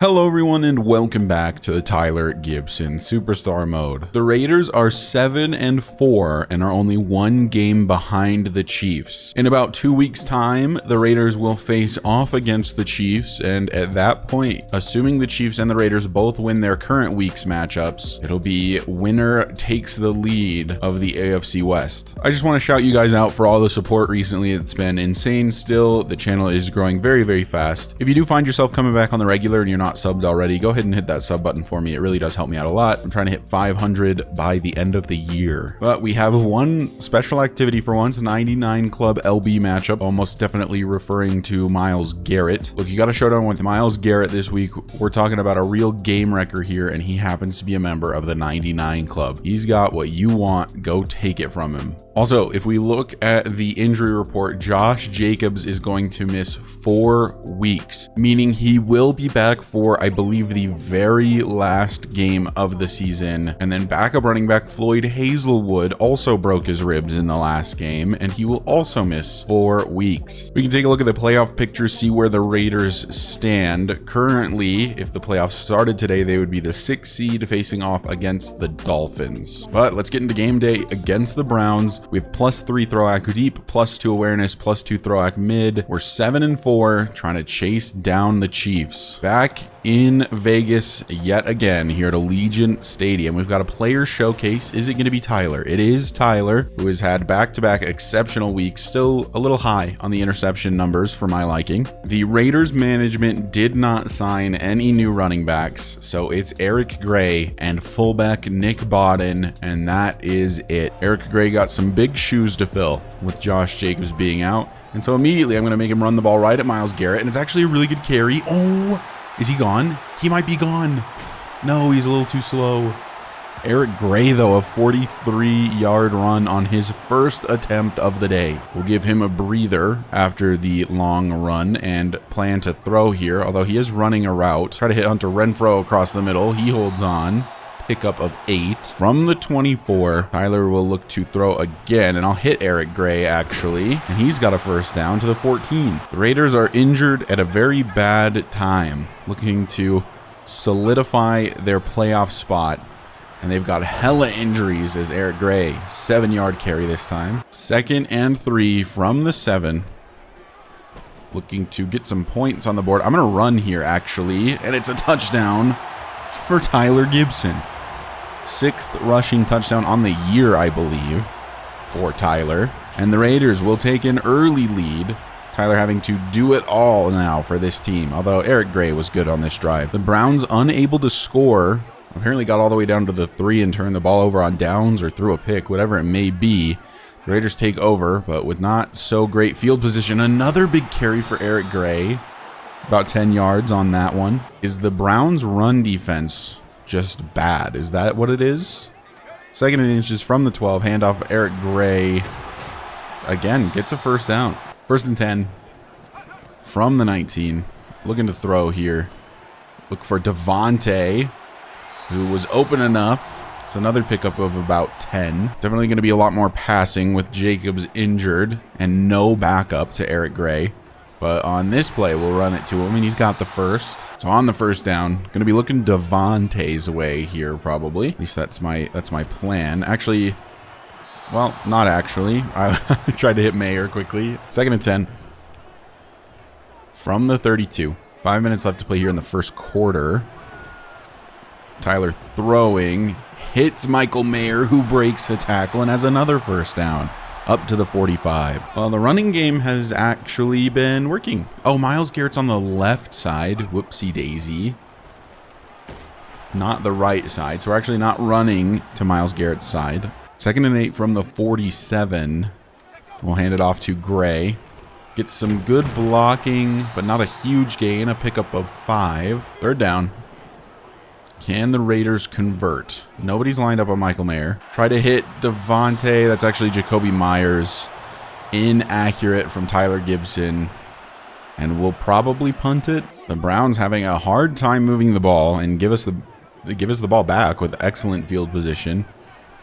Hello everyone and welcome back to the Tyler Gibson Superstar Mode. The Raiders are 7-4 and are only one game behind the Chiefs. In about 2 weeks time, the Raiders will face off against the Chiefs, and at that point, assuming the Chiefs and the Raiders both win their current week's matchups, it'll be winner takes the lead of the AFC West. I just want to shout you guys out for all the support recently. It's been insane still. The channel is growing very fast. If you do find yourself coming back on the regular and you're not subbed already, go ahead and hit that sub button for me. It really does help me out a lot. I'm trying to hit 500 by the end of the year. But we have one special activity for once, 99 Club LB matchup, almost definitely referring to Myles Garrett. Look, you got a showdown with Myles Garrett this week. We're talking about a real game wrecker here, and he happens to be a member of the 99 Club. He's got what you want. Go take it from him. Also, if we look at the injury report, Josh Jacobs is going to miss 4 weeks, meaning he will be back for, I believe, the very last game of the season. And then backup running back Floyd Hazelwood also broke his ribs in the last game, and he will also miss 4 weeks. We can take a look at the playoff picture, see where the Raiders stand. Currently, if the playoffs started today, they would be the 6th seed facing off against the Dolphins. But let's get into game day against the Browns. We have +3 throw ac deep, +2 awareness, +2 throw ac mid. We're 7-4, trying to chase down the Chiefs. Back in Vegas yet again here at Allegiant Stadium. We've got a player showcase. Is it going to be Tyler? It is Tyler, who has had back-to-back exceptional weeks, still a little high on the interception numbers for my liking. The Raiders management did not sign any new running backs, so it's Eric Gray and fullback Nick Bodden, and that is it. Eric Gray got some big shoes to fill with Josh Jacobs being out, and so immediately I'm going to make him run the ball right at Myles Garrett, and it's actually a really good carry. Oh, is he gone? He might be gone. No, he's a little too slow. Eric Gray, though, a 43-yard run on his first attempt of the day. We'll give him a breather after the long run and plan to throw here, although he is running a route. Try to hit Hunter Renfrow across the middle. He holds on. Pickup of 8. From the 24, Tyler will look to throw again, and I'll hit Eric Gray, actually, and he's got a first down to the 14. The Raiders are injured at a very bad time, looking to solidify their playoff spot, and they've got hella injuries as Eric Gray, 7-yard carry this time. 2nd and 3 from the 7. Looking to get some points on the board. I'm going to run here, actually, and it's a touchdown for Tyler Gibson. 6th rushing touchdown on the year, I believe, for Tyler. And the Raiders will take an early lead. Tyler having to do it all now for this team, although Eric Gray was good on this drive. The Browns unable to score. Apparently got all the way down to the 3 and turned the ball over on downs or threw a pick, whatever it may be. The Raiders take over, but with not so great field position. Another big carry for Eric Gray. About 10 yards on that one. Is the Browns' run defense just bad? Is that what it is? 2nd and inches from the 12. Handoff Eric Gray. Again, gets a first down. 1st and 10 from the 19. Looking to throw here. Look for Devontae, who was open enough. It's another pickup of about 10. Definitely going to be a lot more passing with Jacobs injured and no backup to Eric Gray. But on this play, we'll run it to him, and he's got the first. So on the first down, going to be looking Devontae's way here, probably. At least that's my plan. Actually, well, not actually. I tried to hit Mayer quickly. 2nd and 10 from the 32. 5 minutes left to play here in the first quarter. Tyler throwing, hits Michael Mayer, who breaks a tackle and has another first down. Up to the 45. Well, the running game has actually been working. Oh, Myles Garrett's on the left side. Whoopsie daisy. Not the right side. So we're actually not running to Myles Garrett's side. 2nd and 8 from the 47. We'll hand it off to Gray. Gets some good blocking, but not a huge gain. A pickup of 5. 3rd down. Can the Raiders convert? Nobody's lined up on Michael Mayer. Try to hit Devontae. That's actually Jacoby Myers. Inaccurate from Tyler Gibson. And we'll probably punt it. The Browns having a hard time moving the ball and give us the ball back with excellent field position.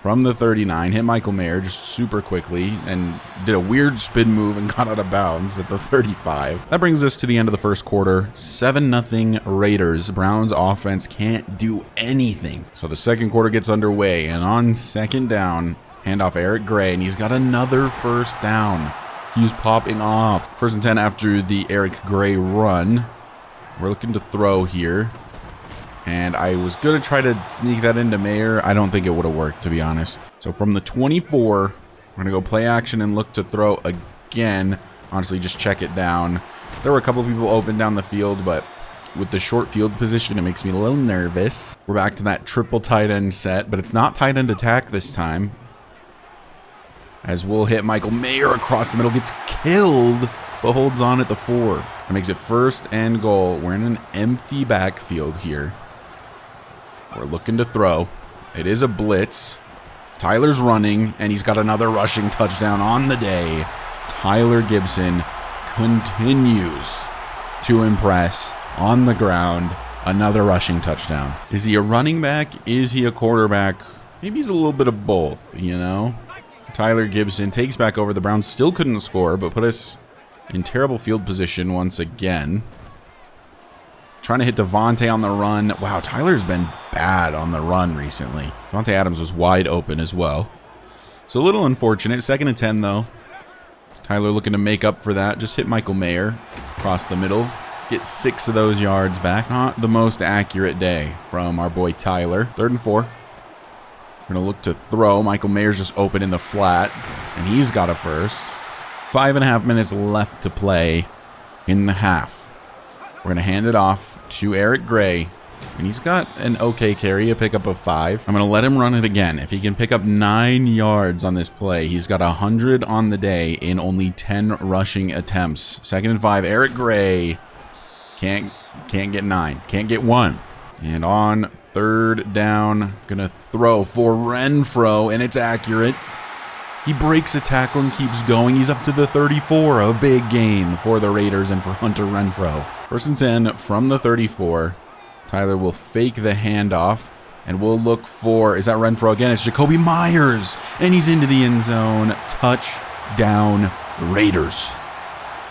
from the 39. Hit Michael Mayer just super quickly and did a weird spin move and got out of bounds at the 35. That brings us to the end of the first quarter. 7-0 Raiders. Browns offense can't do anything. So the second quarter gets underway, and on second down, handoff Eric Gray, and he's got another first down. He's popping off. 1st and 10 after the Eric Gray run. We're looking to throw here. And I was going to try to sneak that into Mayer. I don't think it would have worked, to be honest. So from the 24, we're going to go play action and look to throw again. Honestly, just check it down. There were a couple people open down the field, but with the short field position, it makes me a little nervous. We're back to that triple tight end set, but it's not tight end attack this time. As we'll hit Michael Mayer across the middle, gets killed, but holds on at the 4. That makes it 1st and goal. We're in an empty backfield here. We're looking to throw. It is a blitz. Tyler's running, and he's got another rushing touchdown on the day. Tyler Gibson continues to impress on the ground. Another rushing touchdown. Is he a running back? Is he a quarterback? Maybe he's a little bit of both, you know? Tyler Gibson takes back over. The Browns still couldn't score, but put us in terrible field position once again. Trying to hit Devontae on the run. Wow, Tyler's been bad on the run recently. Devontae Adams was wide open as well. So a little unfortunate. 2nd and 10, though. Tyler looking to make up for that. Just hit Michael Mayer across the middle. Get 6 of those yards back. Not the most accurate day from our boy Tyler. 3rd and 4. We're going to look to throw. Michael Mayer's just open in the flat, and he's got a first. 5.5 minutes left to play in the half. We're going to hand it off to Eric Gray, and he's got an okay carry, a pickup of 5. I'm going to let him run it again. If he can pick up 9 yards on this play, he's got 100 on the day in only 10 rushing attempts. 2nd and 5, Eric Gray can't get 9, can't get 1. And on 3rd down, going to throw for Renfro, and it's accurate. He breaks a tackle and keeps going. He's up to the 34. A big gain for the Raiders and for Hunter Renfro. 1st and 10 from the 34. Tyler will fake the handoff, and we'll look for, is that Renfro again? It's Jacoby Myers, and he's into the end zone. Touchdown, Raiders.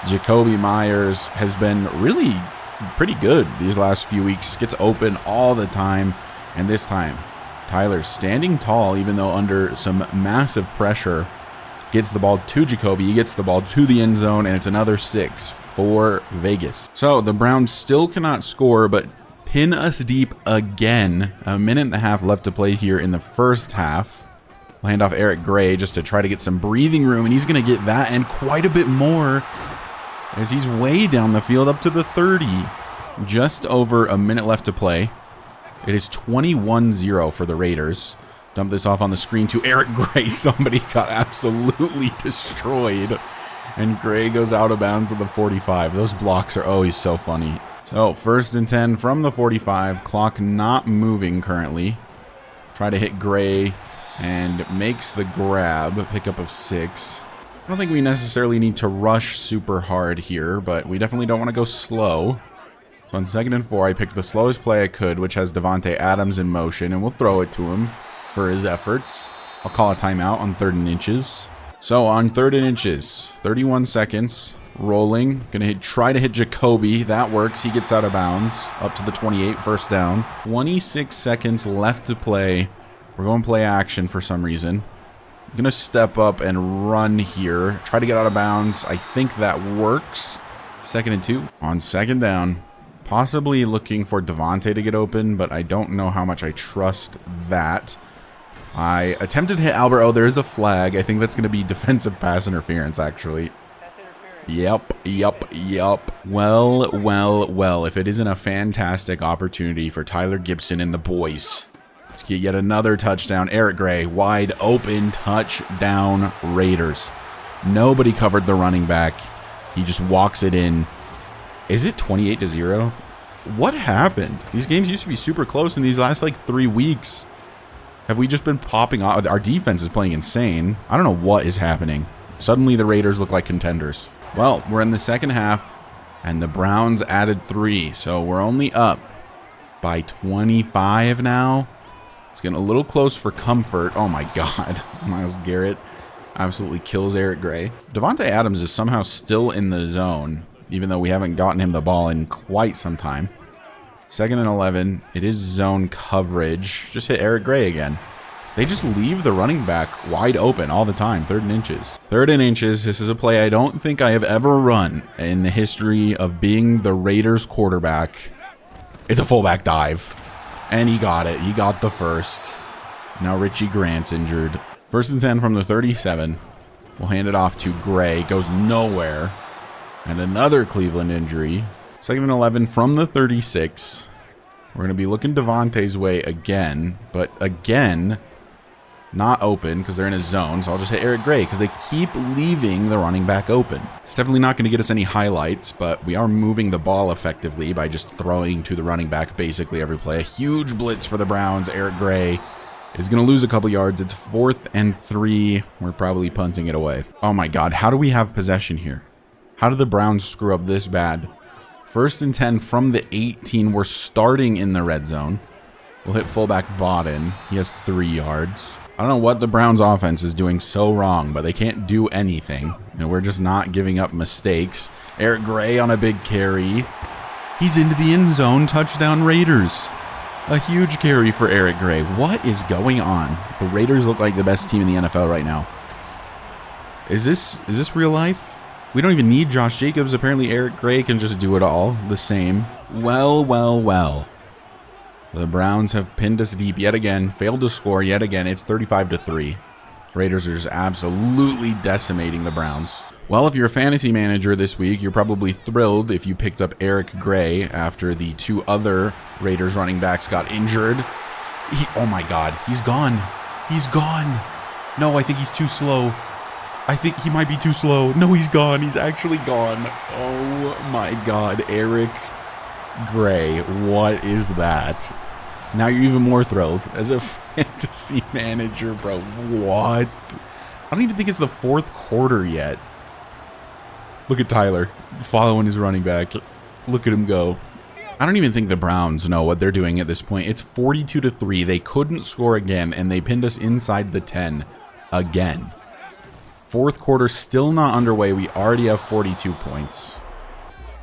Jacoby Myers has been really pretty good these last few weeks. Gets open all the time, and this time Tyler standing tall, even though under some massive pressure, gets the ball to Jacoby. He gets the ball to the end zone, and it's another 6 for Vegas. So the Browns still cannot score, but pin us deep again. 1.5 minutes left to play here in the first half. We'll hand off Eric Gray just to try to get some breathing room, and he's going to get that and quite a bit more as he's way down the field up to the 30. Just over a minute left to play. It is 21-0 for the Raiders. Dump this off on the screen to Eric Gray. Somebody got absolutely destroyed. And Gray goes out of bounds at the 45. Those blocks are always so funny. So 1st and 10 from the 45. Clock not moving currently. Try to hit Gray and makes the grab. Pickup of 6. I don't think we necessarily need to rush super hard here, but we definitely don't want to go slow. So on 2nd and 4, I picked the slowest play I could, which has Devontae Adams in motion, and we'll throw it to him for his efforts. I'll call a timeout on 3rd and inches. So on 3rd and inches, 31 seconds, rolling. Gonna try to hit Jacoby. That works. He gets out of bounds. Up to the 28, 1st down. 26 seconds left to play. We're going to play action for some reason. I'm gonna step up and run here. Try to get out of bounds. I think that works. 2nd and 2. On 2nd down. Possibly looking for Devontae to get open, but I don't know how much I trust that. I attempted to hit Albert. Oh, there is a flag. I think that's going to be defensive pass interference, actually. Yep. Well. If it isn't a fantastic opportunity for Tyler Gibson and the boys to get yet another touchdown. Eric Gray, wide open touchdown, Raiders. Nobody covered the running back. He just walks it in. Is it 28-0? What happened? These games used to be super close in these last like 3 weeks. Have we just been popping off? Our defense is playing insane. I don't know what is happening. Suddenly the Raiders look like contenders. Well, we're in the second half, and the Browns added 3, so we're only up by 25 now. It's getting a little close for comfort. Oh my God. Myles Garrett absolutely kills Eric Gray. Davante Adams is somehow still in the zone, even though we haven't gotten him the ball in quite some time. 2nd and 11. It is zone coverage. Just hit Eric Gray again. They just leave the running back wide open all the time. 3rd and inches. 3rd and inches. This is a play I don't think I have ever run in the history of being the Raiders quarterback. It's a fullback dive. And he got it. He got the first. Now Richie Grant's injured. 1st and 10 from the 37. We'll hand it off to Gray. Goes nowhere. And another Cleveland injury. 2nd and 11 from the 36. We're going to be looking Davante's way again. But again, not open because they're in a zone. So I'll just hit Eric Gray because they keep leaving the running back open. It's definitely not going to get us any highlights, but we are moving the ball effectively by just throwing to the running back basically every play. A huge blitz for the Browns. Eric Gray is going to lose a couple yards. It's 4th and 3. We're probably punting it away. Oh my God. How do we have possession here? How did the Browns screw up this bad? 1st and 10 from the 18. We're starting in the red zone. We'll hit fullback Bodden. He has 3 yards. I don't know what the Browns offense is doing so wrong, but they can't do anything. And we're just not giving up mistakes. Eric Gray on a big carry. He's into the end zone. Touchdown Raiders. A huge carry for Eric Gray. What is going on? The Raiders look like the best team in the NFL right now. Is this real life? We don't even need Josh Jacobs. Apparently Eric Gray can just do it all the same. Well, well, well. The Browns have pinned us deep yet again. Failed to score yet again. It's 35-3. Raiders are just absolutely decimating the Browns. Well, if you're a fantasy manager this week, you're probably thrilled if you picked up Eric Gray after the 2 other Raiders running backs got injured. Oh my God, he's gone. He's gone. No, I think he's too slow. I think he might be too slow. No, he's gone. He's actually gone. Oh my God, Eric Gray. What is that? Now you're even more thrilled as a fantasy manager, bro. What? I don't even think it's the 4th quarter yet. Look at Tyler following his running back. Look at him go. I don't even think the Browns know what they're doing at this point. It's 42-3. They couldn't score again, and they pinned us inside the 10 again. 4th quarter still not underway. We already have 42 points.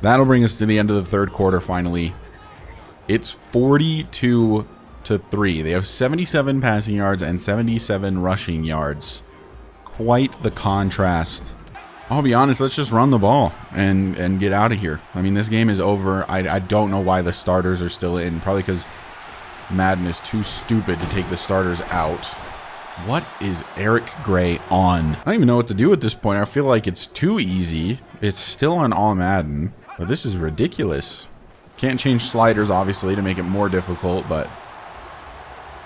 That'll bring us to the end of the 3rd quarter finally. It's 42-3. They have 77 passing yards and 77 rushing yards. Quite the contrast. I'll be honest, let's just run the ball and get out of here. I mean, this game is over. I don't know why the starters are still in. Probably because Madden is too stupid to take the starters out. What is Eric Gray on? I don't even know what to do at this point. I feel like it's too easy. It's still on all Madden, but this is ridiculous. Can't change sliders, obviously, to make it more difficult, but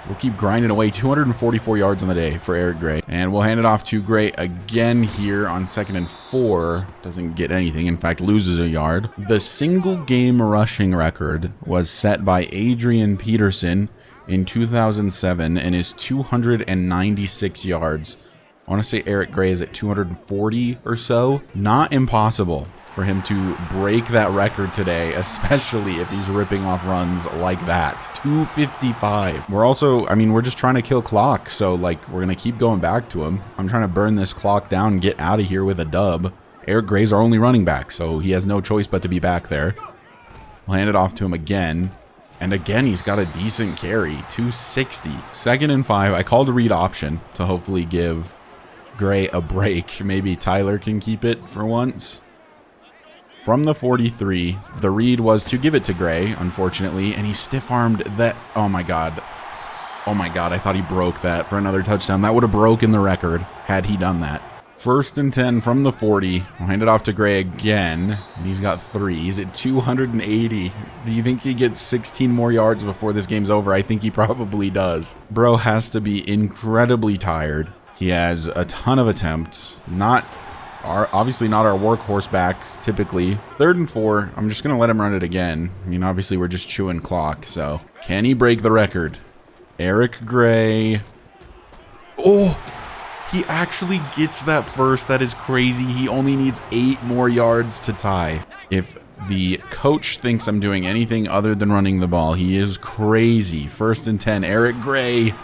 we'll keep grinding away. 244 yards on the day for Eric Gray. And we'll hand it off to Gray again here on 2nd and 4. Doesn't get anything. In fact, loses a yard. The single game rushing record was set by Adrian Peterson in 2007 and is 296 yards. I want to say Eric Gray is at 240 or so. Not impossible for him to break that record today, especially if he's ripping off runs like that. 255. We're also, I mean, we're just trying to kill clock, so like we're gonna keep going back to him. I'm trying to burn this clock down and get out of here with a dub. Eric Gray's our only running back, so he has no choice but to be back there. We'll hand it off to him again. And again, he's got a decent carry. 260. 2nd and 5. I called a read option to hopefully give Gray a break. Maybe Tyler can keep it for once. From the 43, the read was to give it to Gray, unfortunately, and he stiff-armed that. Oh my God. Oh my God, I thought he broke that for another touchdown. That would have broken the record had he done that. 1st and 10 from the 40. I'll hand it off to Gray again. And he's got 3. He's at 280. Do you think he gets 16 more yards before this game's over? I think he probably does. Bro has to be incredibly tired. He has a ton of attempts. Obviously not our workhorse back, typically. 3rd and 4. I'm just going to let him run it again. I mean, obviously we're just chewing clock, so. Can he break the record? Eric Gray. Oh! He actually gets that first. That is crazy. He only needs 8 more yards to tie. If the coach thinks I'm doing anything other than running the ball. He is crazy. 1st and 10. Eric Gray.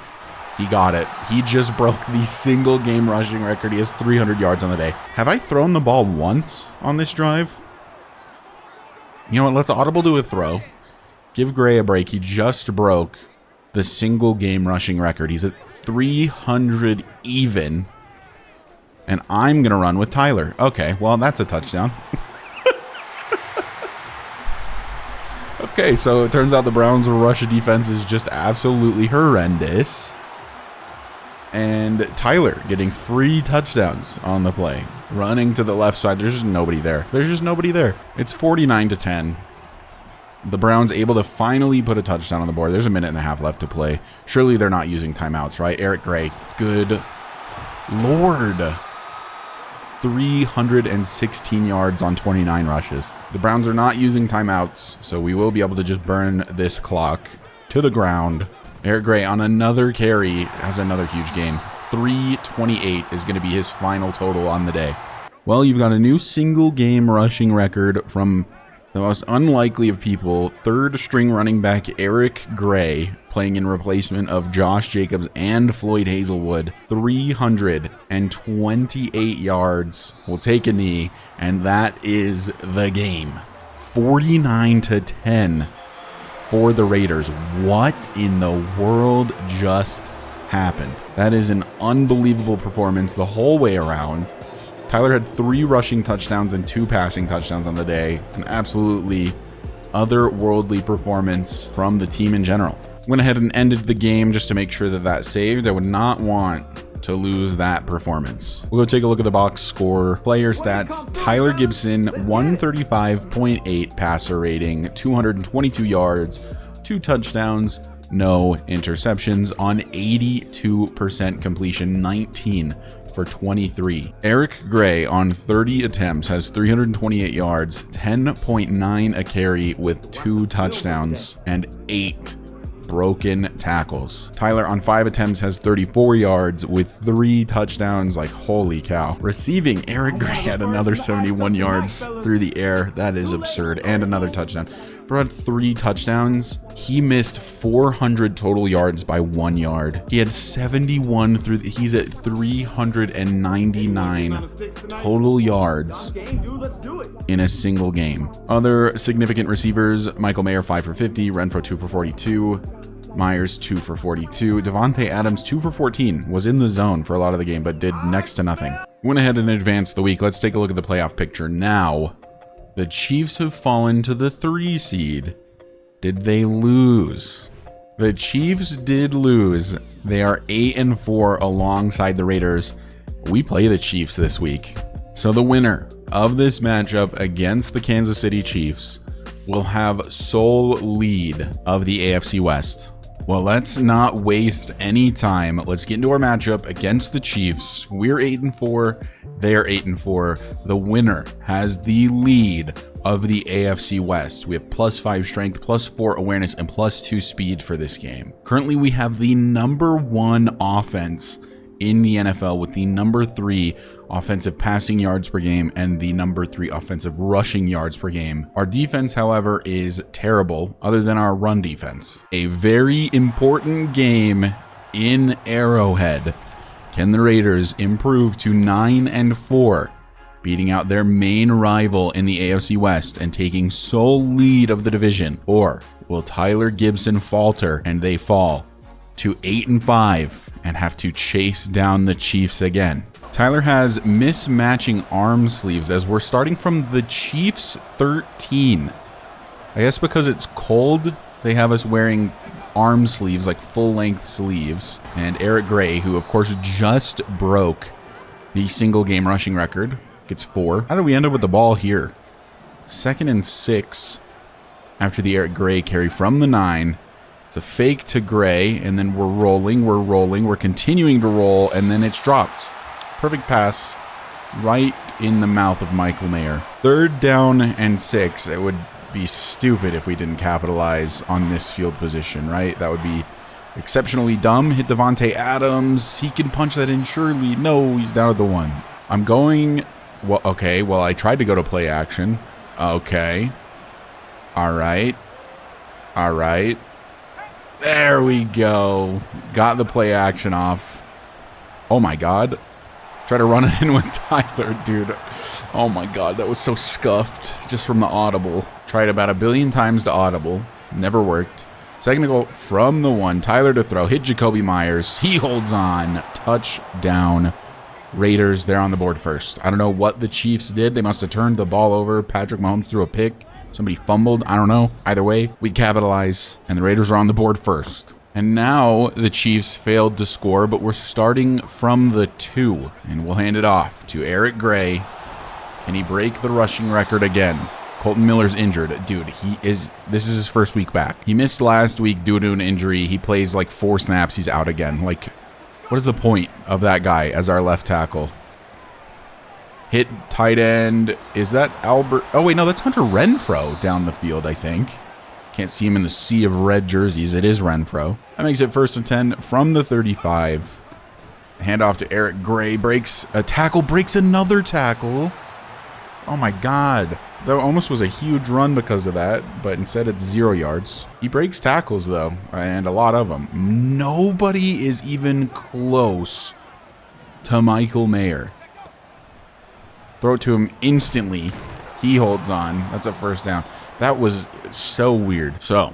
He got it. He just broke the single game rushing record. He has 300 yards on the day. Have I thrown the ball once on this drive? You know what? Let's audible do a throw. Give Gray a break. He just broke the single game rushing record. He's at 300 even. And I'm going to run with Tyler. Okay, well, that's a touchdown. Okay, so it turns out the Browns' rush defense is just absolutely horrendous. And Tyler getting free touchdowns on the play. Running to the left side. There's just nobody there. There's just nobody there. It's 49-10. The Browns able to finally put a touchdown on the board. There's a minute and a half left to play. Surely they're not using timeouts, right? Eric Gray. Good Lord. 316 yards on 29 rushes. The Browns are not using timeouts, so we will be able to just burn this clock to the ground. Eric Gray on another carry has another huge game. 328 is going to be his final total on the day. Well, you've got a new single game rushing record from the most unlikely of people, 3rd string running back Eric Gray, playing in replacement of Josh Jacobs and Floyd Hazelwood. 328 yards. Will take a knee, and that is the game. 49-10 for the Raiders. What in the world just happened? That is an unbelievable performance the whole way around. Tyler had 3 rushing touchdowns and 2 passing touchdowns on the day. An absolutely otherworldly performance from the team in general. Went ahead and ended the game just to make sure that that saved. I would not want to lose that performance. We'll go take a look at the box score. Player stats. Tyler Gibson, 135.8 passer rating, 222 yards, 2 touchdowns, no interceptions on 82% completion, 19 for 23. Eric Gray on 30 attempts has 328 yards, 10.9 a carry with 2 touchdowns and 8 broken tackles. Tyler on 5 attempts has 34 yards with 3 touchdowns. Like, holy cow. Receiving, Eric Gray had another 71 yards through the air. That is absurd. And another touchdown. Bro had 3 touchdowns. He missed 400 total yards by 1 yard. He had 71 through he's at 399 total yards in a single game. Other significant receivers, Michael Mayer 5 for 50, Renfro 2 for 42, Myers 2 for 42, Devontae Adams 2 for 14, was in the zone for a lot of the game but did next to nothing. Went ahead and advanced the week. Let's take a look at the playoff picture now. The Chiefs have fallen to the 3 seed. Did they lose? The Chiefs did lose. They are 8-4 alongside the Raiders. We play the Chiefs this week. So the winner of this matchup against the Kansas City Chiefs will have sole lead of the AFC West. Well, let's not waste any time. Let's get into our matchup against the Chiefs. We're 8-4. They're 8-4. The winner has the lead of the AFC West. We have +5 strength, +4 awareness, and +2 speed for this game. Currently, we have the #1 offense in the NFL with the #3 offensive passing yards per game and the #3 offensive rushing yards per game. Our defense, however, is terrible other than our run defense. A very important game in Arrowhead. Can the Raiders improve to 9-4, beating out their main rival in the AFC West and taking sole lead of the division? Or will Tyler Gibson falter and they fall to 8-5 and have to chase down the Chiefs again? Tyler has mismatching arm sleeves as we're starting from the Chiefs 13. I guess because it's cold, they have us wearing arm sleeves, like full-length sleeves. And Eric Gray, who of course just broke the single game rushing record, gets 4. How did we end up with the ball here? 2nd and 6 after the Eric Gray carry from the 9. It's a fake to Gray, and then we're rolling, we're continuing to roll, and then it's dropped. Perfect pass right in the mouth of Michael Mayer. 3rd down and 6. It would be stupid if we didn't capitalize on this field position, right? That would be exceptionally dumb. Hit Devontae Adams. He can punch that in surely. No, he's down at the 1. I'm going... Well, okay. Well, I tried to go to play action. Okay. All right. All right. There we go. Got the play action off. Oh, my God. Try to run it in with Tyler, dude. Oh, my God. That was so scuffed just from the audible. Tried about 1 billion times to audible. Never worked. Second to go from the 1. Tyler to throw. Hit Jacoby Myers. He holds on. Touchdown. Raiders, they're on the board first. I don't know what the Chiefs did. They must have turned the ball over. Patrick Mahomes threw a pick. Somebody fumbled. I don't know. Either way, we capitalize, and the Raiders are on the board first. And now the Chiefs failed to score, but we're starting from the 2. And we'll hand it off to Eric Gray. Can he break the rushing record again? Colton Miller's injured. Dude, this is his first week back. He missed last week due to an injury. He plays like 4 snaps. He's out again. Like, what is the point of that guy as our left tackle? Hit tight end. Is that Albert? Oh, wait, no, that's Hunter Renfrow down the field, I think. Can't see him in the sea of red jerseys. It is Renfrow. That makes it 1st and 10 from the 35. Handoff to Eric Gray. Breaks a tackle. Breaks another tackle. Oh, my God. That almost was a huge run because of that, but instead it's 0 yards. He breaks tackles, though, and a lot of them. Nobody is even close to Michael Mayer. Throw it to him instantly. He holds on. That's a first down. That was so weird. So,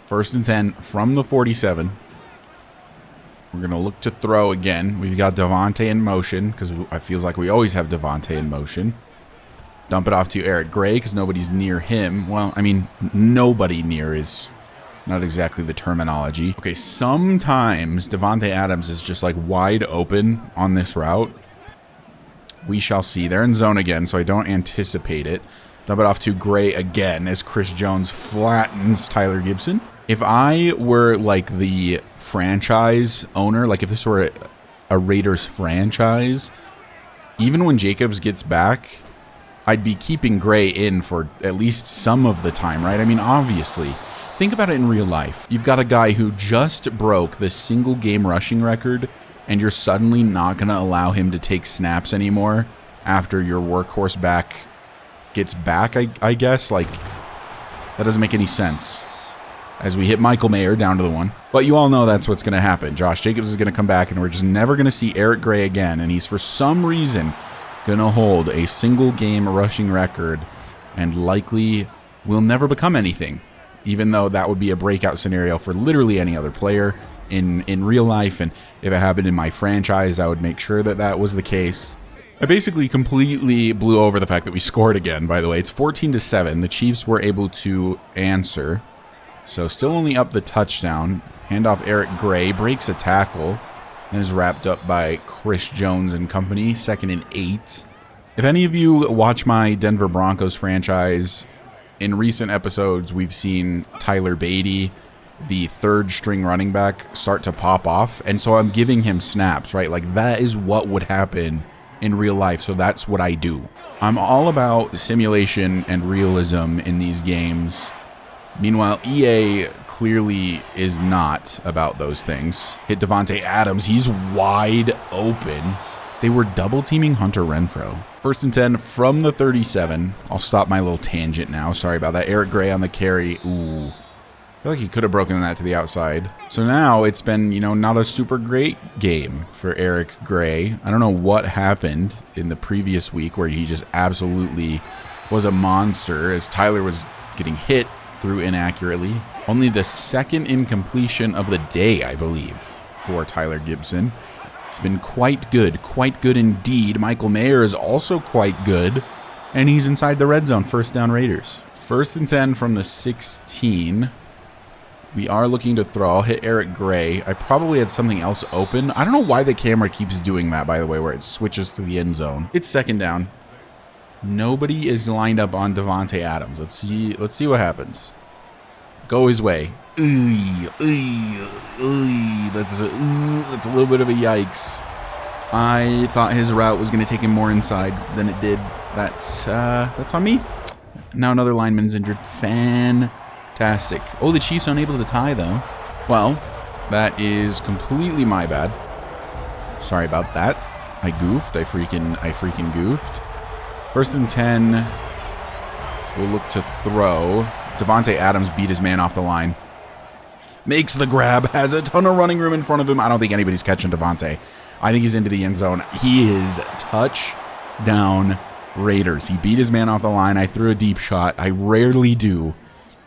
1st and 10 from the 47. We're going to look to throw again. We've got Devontae in motion because it feels like we always have Devontae in motion. Dump it off to Eric Gray because nobody's near him. Well, I mean, nobody near is not exactly the terminology. Okay, sometimes Devontae Adams is just like wide open on this route. We shall see. They're in zone again, so I don't anticipate it. Dump it off to Gray again as Chris Jones flattens Tyler Gibson. If I were like the franchise owner, like if this were a Raiders franchise, even when Jacobs gets back, I'd be keeping Gray in for at least some of the time, right? I mean, obviously. Think about it in real life. You've got a guy who just broke the single game rushing record, and you're suddenly not going to allow him to take snaps anymore after your workhorse back gets back, I guess. Like, that doesn't make any sense. As we hit Michael Mayer down to the 1. But you all know that's what's going to happen. Josh Jacobs is going to come back, and we're just never going to see Eric Gray again. And he's, for some reason, going to hold a single game rushing record and likely will never become anything. Even though that would be a breakout scenario for literally any other player in real life, and if it happened in my franchise, I would make sure that that was the case. I basically completely blew over the fact that we scored again, by the way. It's 14-7. The Chiefs were able to answer, so still only up the touchdown. Handoff Eric Gray, breaks a tackle, and is wrapped up by Chris Jones and company. 2nd and 8. If any of you watch my Denver Broncos franchise, in recent episodes, we've seen Tyler Beatty, the 3rd string running back, start to pop off. And so I'm giving him snaps, right? Like, that is what would happen in real life. So that's what I do. I'm all about simulation and realism in these games. Meanwhile, EA clearly is not about those things. Hit Devontae Adams. He's wide open. They were double teaming Hunter Renfrow. 1st and 10 from the 37. I'll stop my little tangent now. Sorry about that. Eric Gray on the carry. Ooh. I feel like he could have broken that to the outside. So now it's been, not a super great game for Eric Gray. I don't know what happened in the previous week where he just absolutely was a monster as Tyler was getting hit through inaccurately. Only the 2nd incompletion of the day, I believe, for Tyler Gibson. It's been quite good indeed. Michael Mayer is also quite good, and he's inside the red zone. 1st down Raiders. 1st and 10 from the 16. We are looking to throw. I'll hit Eric Gray. I probably had something else open. I don't know why the camera keeps doing that, by the way, where it switches to the end zone. It's 2nd down. Nobody is lined up on Devontae Adams. Let's see what happens. Go his way. That's a little bit of a yikes. I thought his route was going to take him more inside than it did. That's on me. Now another lineman's injured. Fantastic. Oh, the Chiefs unable to tie, though. Well, that is completely my bad. Sorry about that. I goofed. I freaking goofed. 1st and 10. So we'll look to throw Davante Adams beat his man off the line. Makes the grab, has a ton of running room in front of him. I don't think anybody's catching Davante. I think he's into the end zone. He is touchdown Raiders. He beat his man off the line. I threw a deep shot. I rarely do.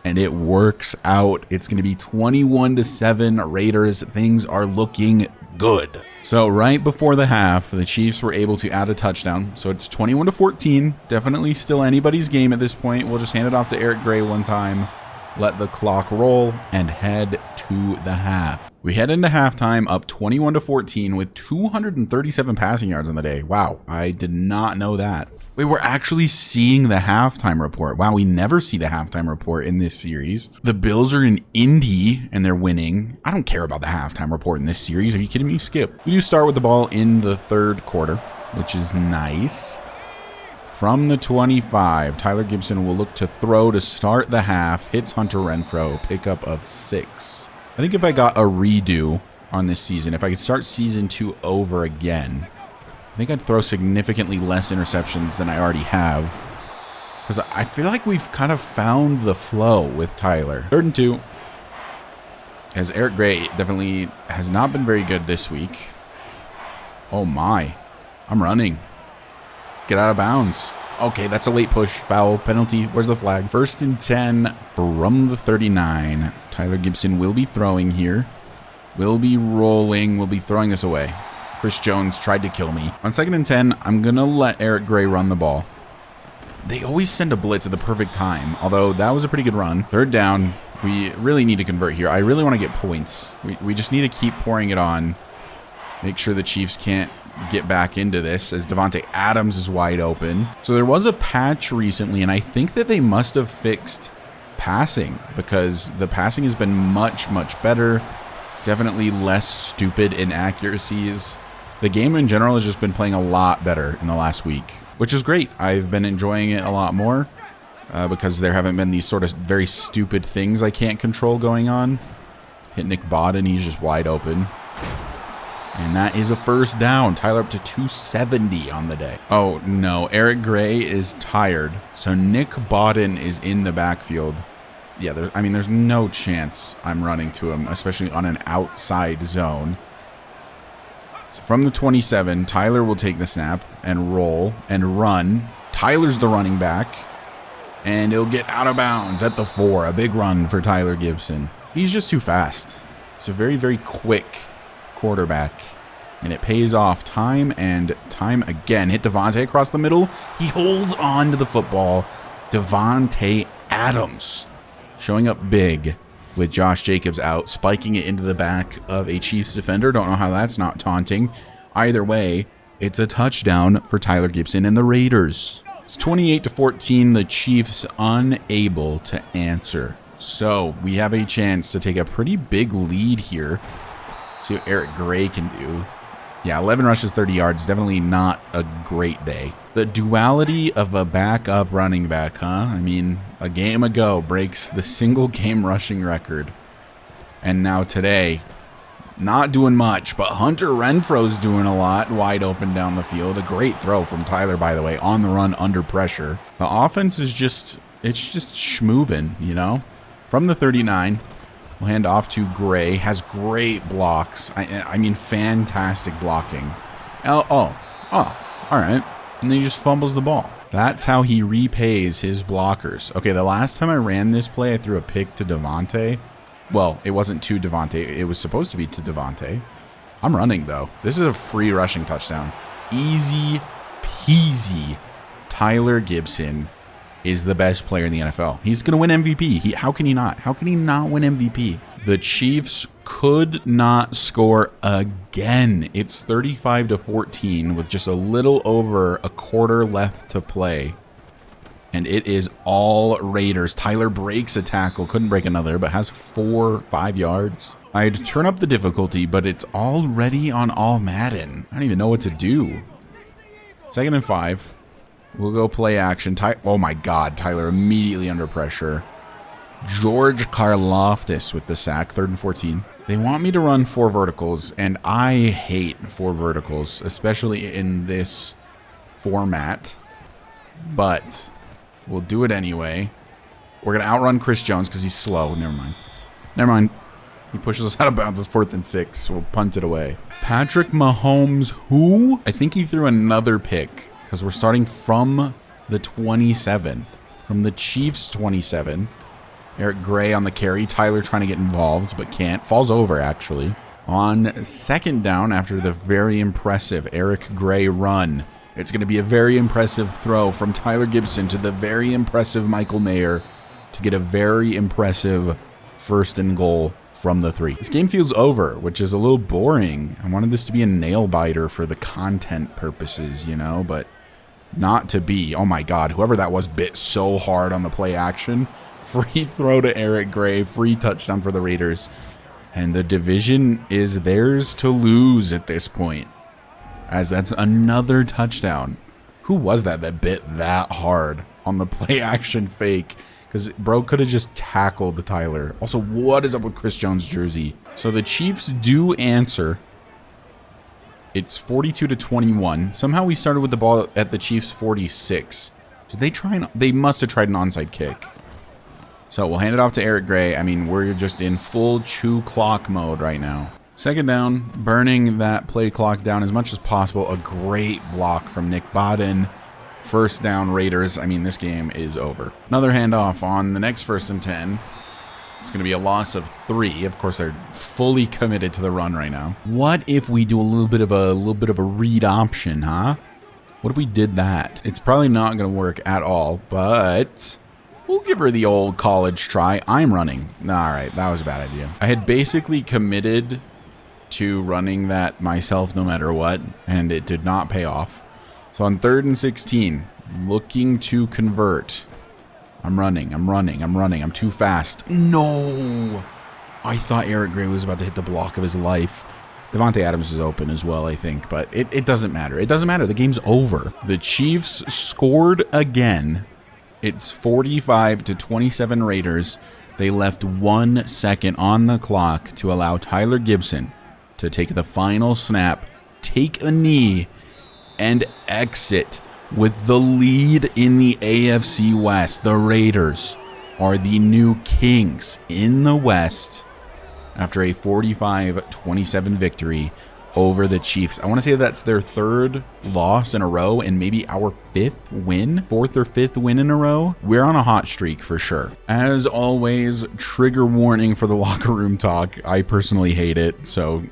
And it works out. It's going to be 21-7 Raiders. Things are looking good. So right before the half, the Chiefs were able to add a touchdown. So it's 21-14. Definitely still anybody's game at this point. We'll just hand it off to Eric Gray one time. Let the clock roll and head to the half. We head into halftime up 21-14 with 237 passing yards on the day. Wow, I did not know that. We were actually seeing the halftime report. Wow, we never see the halftime report in this series. The Bills are in Indy and they're winning. I don't care about the halftime report in this series. Are you kidding me? Skip. We do start with the ball in the third quarter, which is nice. From the 25, Tyler Gibson will look to throw to start the half. Hits Hunter Renfrow, pickup of 6. I think if I got a redo on this season, if I could start season 2 over again, I think I'd throw significantly less interceptions than I already have. Because I feel like we've kind of found the flow with Tyler. 3rd and 2. As Eric Gray definitely has not been very good this week. Oh my. I'm running. Get out of bounds. Okay, that's a late push. Foul. Penalty. Where's the flag? 1st and 10 from the 39. Tyler Gibson will be throwing here. Will be rolling. Will be throwing this away. Chris Jones tried to kill me. On 2nd and 10, I'm going to let Eric Gray run the ball. They always send a blitz at the perfect time, although that was a pretty good run. 3rd down. We really need to convert here. I really want to get points. We just need to keep pouring it on. Make sure the Chiefs can't get back into this as Davante Adams is wide open. So there was a patch recently, and I think that they must have fixed passing because the passing has been much, much better. Definitely less stupid inaccuracies. The game in general has just been playing a lot better in the last week, which is great. I've been enjoying it a lot more because there haven't been these sort of very stupid things I can't control going on. Hit Nick Bodden, he's just wide open. And that is a 1st down. Tyler up to 270 on the day. Oh, no. Eric Gray is tired. So Nick Bodden is in the backfield. Yeah, there's no chance I'm running to him, especially on an outside zone. So from the 27, Tyler will take the snap and roll and run. Tyler's the running back. And he'll get out of bounds at the 4. A big run for Tyler Gibson. He's just too fast. It's a very, very quick quarterback, and it pays off time and time again. Hit Davante across the middle. He holds on to the football. Davante Adams showing up big with Josh Jacobs out, spiking it into the back of a Chiefs defender. Don't know how that's not taunting. Either way, it's a touchdown for Tyler Gibson and the Raiders. It's 28-14. The Chiefs unable to answer. So we have a chance to take a pretty big lead here. See what Eric Gray can do. Yeah, 11 rushes, 30 yards. Definitely not a great day. The duality of a backup running back, huh? I mean, a game ago breaks the single game rushing record. And now today, not doing much, but Hunter Renfrow's doing a lot. Wide open down the field. A great throw from Tyler, by the way, on the run under pressure. The offense is just schmoving, you know? From the 39. We'll hand off to Gray. Has great blocks. I mean, fantastic blocking. All right. And then he just fumbles the ball. That's how he repays his blockers. Okay, the last time I ran this play, I threw a pick to Davante. Well, it wasn't to Davante. It was supposed to be to Davante. I'm running, though. This is a free rushing touchdown. Easy peasy. Tyler Gibson is the best player in the NFL. He's going to win MVP. How can he not? How can he not win MVP? The Chiefs could not score again. It's 35-14 with just a little over a quarter left to play. And it is all Raiders. Tyler breaks a tackle. Couldn't break another, but has 5 yards. I'd turn up the difficulty, but it's already on all Madden. I don't even know what to do. 2nd and 5. We'll go play action. Oh my God, Tyler immediately under pressure. George Karlaftis with the sack, 3rd and 14. They want me to run 4 verticals, and I hate 4 verticals, especially in this format. But we'll do it anyway. We're going to outrun Chris Jones because he's slow. Never mind. Never mind. He pushes us out of bounds. It's 4th and 6. We'll punt it away. Patrick Mahomes, who? I think he threw another pick because we're starting from the 27. From the Chiefs 27. Eric Gray on the carry. Tyler trying to get involved but can't. Falls over, actually. On 2nd down after the very impressive Eric Gray run. It's going to be a very impressive throw from Tyler Gibson to the very impressive Michael Mayer to get a very impressive 1st and goal from the 3. This game feels over, which is a little boring. I wanted this to be a nail biter for the content purposes, you know, but not to be. Oh my God, whoever that was bit so hard on the play action. Free throw to Eric Gray, free touchdown for the Raiders. And the division is theirs to lose at this point, as that's another touchdown. Who was that bit that hard on the play action fake? Because bro could have just tackled Tyler. Also, what is up with Chris Jones' jersey? So the Chiefs do answer. It's 42-21. Somehow we started with the ball at the Chiefs 46. Did they try they must have tried an onside kick. So we'll hand it off to Eric Gray. I mean, we're just in full chew clock mode right now. 2nd down, burning that play clock down as much as possible. A great block from Nick Bodden. 1st down, Raiders. I mean, this game is over. Another handoff on the next 1st and 10. It's going to be a loss of 3. Of course, they're fully committed to the run right now. What if we do a little bit of a read option, huh? What if we did that? It's probably not going to work at all, but we'll give her the old college try. I'm running. All right, that was a bad idea. I had basically committed to running that myself no matter what, and it did not pay off. So on 3rd and 16, looking to convert. I'm running. I'm too fast. No! I thought Eric Gray was about to hit the block of his life. Devontae Adams is open as well, I think, but it doesn't matter. It doesn't matter. The game's over. The Chiefs scored again. It's 45-27 Raiders. They left 1 second on the clock to allow Tyler Gibson to take the final snap, take a knee, and exit with the lead in the AFC West. The Raiders are the new kings in the West after a 45-27 victory over the Chiefs. I want to say that's their 3rd loss in a row and maybe our 4th or 5th win in a row. We're on a hot streak for sure. As always, trigger warning for the locker room talk. I personally hate it, so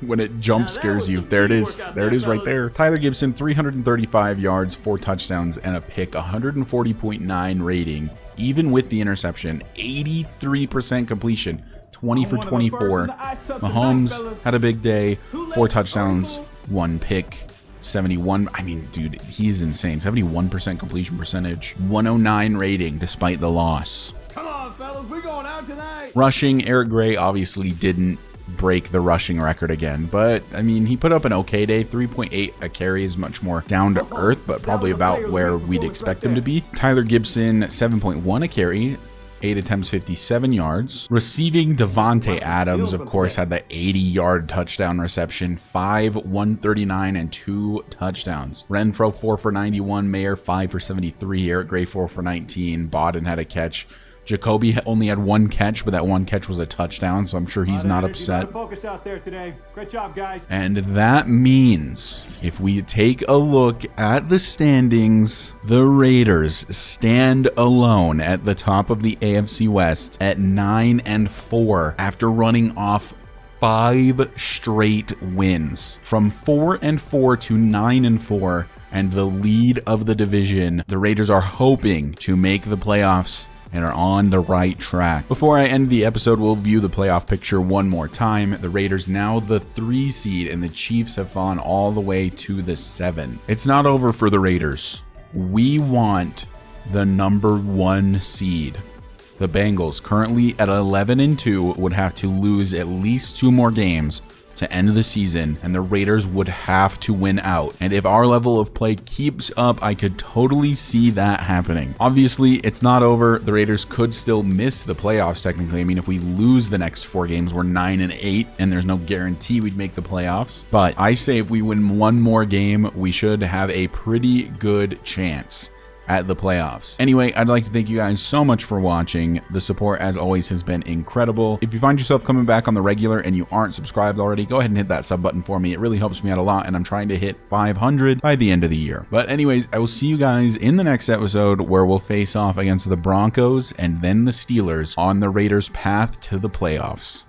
when it jump scares you, there it is. There it is right there. Tyler Gibson, 335 yards, 4 touchdowns, and a pick, 140.9 rating. Even with the interception, 83% completion. 20 for 24. Mahomes had a big day. 4 touchdowns, 1 pick, 71. I mean, dude, he's insane. 71% completion percentage. 109 rating despite the loss. Come on, fellas, we're going out tonight. Rushing, Eric Gray obviously didn't break the rushing record again, but I mean, he put up an okay day. 3.8 a carry is much more down to earth, but probably about where we'd expect him to be. Tyler Gibson, 7.1 a carry. 8 attempts, 57 yards. Receiving, Devontae Adams, of course, had the 80-yard touchdown reception. 5, 139, and 2 touchdowns. Renfro, 4 for 91. Mayer, 5 for 73. Eric Gray, 4 for 19. Bodden had a catch. Jacoby only had 1 catch, but that 1 catch was a touchdown, so I'm sure he's not upset. Focus out there today. Great job, guys. And that means, if we take a look at the standings, the Raiders stand alone at the top of the AFC West at 9-4 after running off 5 straight wins. From 4-4 to 9-4, and the lead of the division, the Raiders are hoping to make the playoffs and are on the right track. Before I end the episode, we'll view the playoff picture one more time. The Raiders now the 3 seed, and the Chiefs have fallen all the way to the 7. It's not over for the Raiders. We want the number 1 seed. The Bengals, currently at 11-2, would have to lose at least 2 more games to end the season, and the Raiders would have to win out. And if our level of play keeps up, I could totally see that happening. Obviously, it's not over. The Raiders could still miss the playoffs technically. I mean, if we lose the next 4 games, we're 9-8, and there's no guarantee we'd make the playoffs. But I say if we win 1 more game, we should have a pretty good chance at the playoffs. Anyway, I'd like to thank you guys so much for watching. The support, as always, has been incredible. If you find yourself coming back on the regular and you aren't subscribed already, go ahead and hit that sub button for me. It really helps me out a lot, and I'm trying to hit 500 by the end of the year. But anyways, I will see you guys in the next episode, where we'll face off against the Broncos and then the Steelers on the Raiders' path to the playoffs.